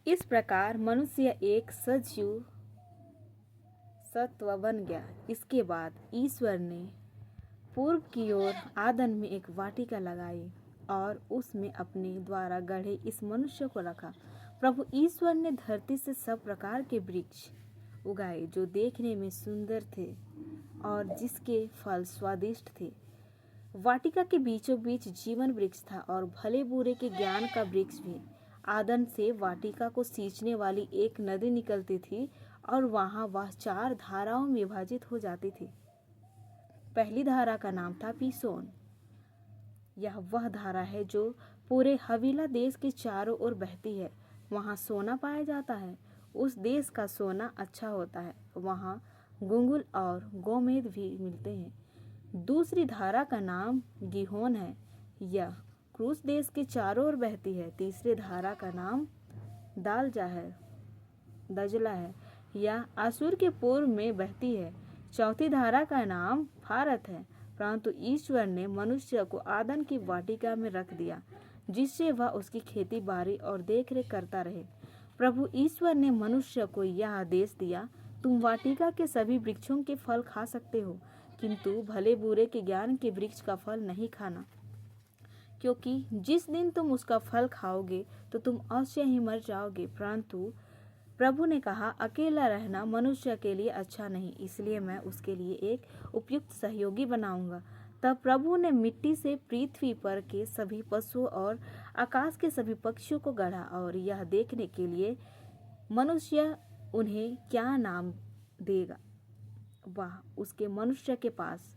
इस प्रकार मनुष्य एक सजीव सत्व बन गया। इसके बाद ईश्वर ने पूर्व की ओर आदन में एक वाटिका लगाई और उसमें अपने द्वारा गढ़े इस मनुष्य को रखा। प्रभु ईश्वर ने धरती से सब प्रकार के वृक्ष उगाए जो देखने में सुंदर थे और जिसके फल स्वादिष्ट थे। वाटिका के बीचों बीच जीवन वृक्ष था और भले बुरे के ज्ञान का वृक्ष भी। आदन से वाटिका को सींचने वाली एक नदी निकलती थी और वहां वह 4 धाराओं में विभाजित हो जाती थी। पहली धारा का नाम था पीसोन। यह वह धारा है जो पूरे हवीला देश के चारों ओर बहती है। वहां सोना पाया जाता है। उस देश का सोना अच्छा होता है। वहां गुंगुल और गोमेद भी मिलते हैं। दूसरी धारा का नाम गिहोन है। यह क्रूस देश के चारों ओर बहती है। तीसरी धारा का नाम दालजा है, दजला है। यह आसुर के पूर्व में बहती है। चौथी धारा का नाम फारत है। परंतु ईश्वर ने मनुष्य को आदन की वाटिका में रख दिया जिससे वह उसकी खेती बाड़ी और देखरेख करता रहे। प्रभु ईश्वर ने मनुष्य को यह आदेश दिया, तुम वाटिका के सभी वृक्षों के फल खा सकते हो, किंतु भले बुरे के ज्ञान के वृक्ष का फल नहीं खाना, क्योंकि जिस दिन तुम उसका फल खाओगे तो तुम अवश्य ही मर जाओगे। परंतु प्रभु ने कहा, अकेला रहना मनुष्य के लिए अच्छा नहीं, इसलिए मैं उसके लिए एक उपयुक्त सहयोगी बनाऊंगा। तब प्रभु ने मिट्टी से पृथ्वी पर के सभी पशुओं और आकाश के सभी पक्षियों को गढ़ा और यह देखने के लिए मनुष्य उन्हें क्या नाम देगा वह उसके मनुष्य के पास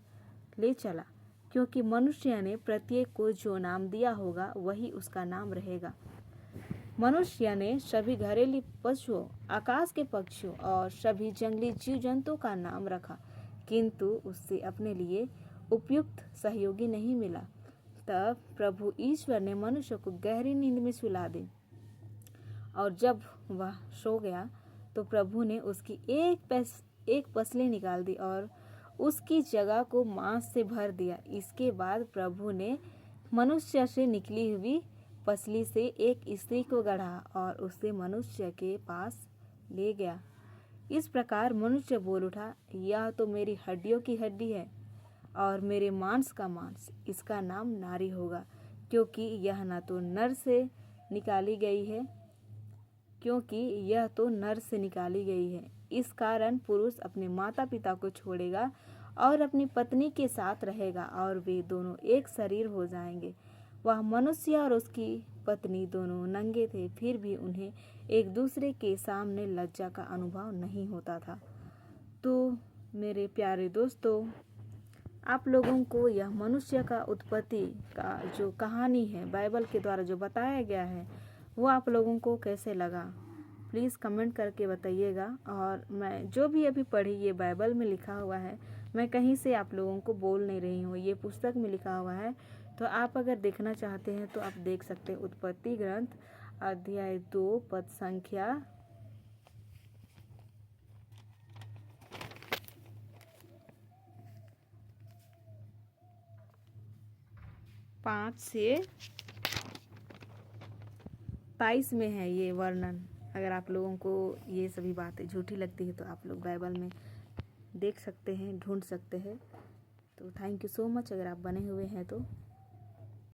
ले चला, क्योंकि मनुष्य ने प्रत्येक को जो नाम दिया होगा वही उसका नाम रहेगा। मनुष्य ने सभी घरेलू पशुओं, आकाश के पक्षियों और सभी जंगली जीव जंतुओं का नाम रखा, किंतु उससे अपने लिए उपयुक्त सहयोगी नहीं मिला। तब प्रभु ईश्वर ने मनुष्य को गहरी नींद में सुला दी और जब वह सो गया तो प्रभु ने उसकी एक पसली निकाल दी और उसकी जगह को मांस से भर दिया। इसके बाद प्रभु ने मनुष्य से निकली हुई पसली से एक स्त्री को गढ़ा और उसे मनुष्य के पास ले गया। इस प्रकार मनुष्य बोल उठा, यह तो मेरी हड्डियों की हड्डी है और मेरे मांस का मांस। इसका नाम नारी होगा, क्योंकि यह न तो नर से निकाली गई है, क्योंकि यह तो नर से निकाली गई है। इस कारण पुरुष अपने माता पिता को छोड़ेगा और अपनी पत्नी के साथ रहेगा और वे दोनों एक शरीर हो जाएंगे। वह मनुष्य और उसकी पत्नी दोनों नंगे थे, फिर भी उन्हें एक दूसरे के सामने लज्जा का अनुभव नहीं होता था। तो मेरे प्यारे दोस्तों, आप लोगों को यह मनुष्य का उत्पत्ति का जो कहानी है बाइबल के द्वारा जो बताया गया है वो आप लोगों को कैसे लगा, प्लीज़ कमेंट करके बताइएगा। और मैं जो भी अभी पढ़ी ये बाइबल में लिखा हुआ है, मैं कहीं से आप लोगों को बोल नहीं रही हूँ, ये पुस्तक में लिखा हुआ है। तो आप अगर देखना चाहते हैं तो आप देख सकते हैं। उत्पत्ति ग्रंथ अध्याय 2 पद संख्या 5 से 22 में है ये वर्णन। अगर आप लोगों को ये सभी बातें झूठी लगती है तो आप लोग बाइबल में देख सकते हैं, ढूंढ सकते हैं। तो थैंक यू सो मच अगर आप बने हुए हैं तो।